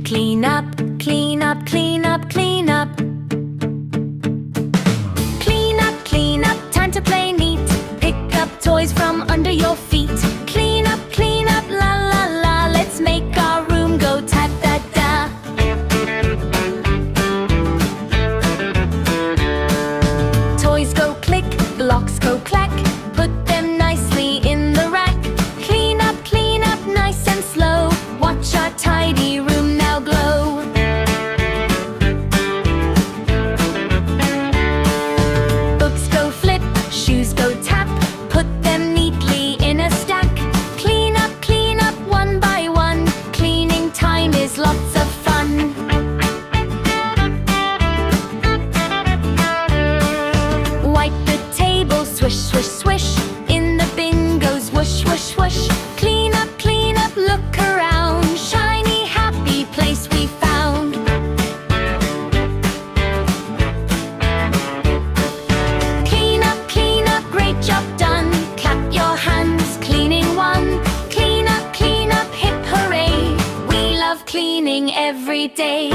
Clean up, clean up, clean up, clean up. Clean up, time to play neat. Pick up toys from under your feet. Clean up, la la la. Let's make our room go ta-da-da. Toys go click, blocks go clack. Put them nicely in the rack. Clean up, nice and slow. Watch our tidy room now glow. Books go flip, shoes go tap. Put them neatly in a stack. Clean up, one by one. Cleaning time is lots of fun. Wipe the table, swish, swish, swish. In the bin goes whoosh, whoosh, whoosh. Clean up, look around. Shiny, happy place we found. Clean up, great job done. Clap your hands, cleaning one. Clean up, hip hooray. We love cleaning every day.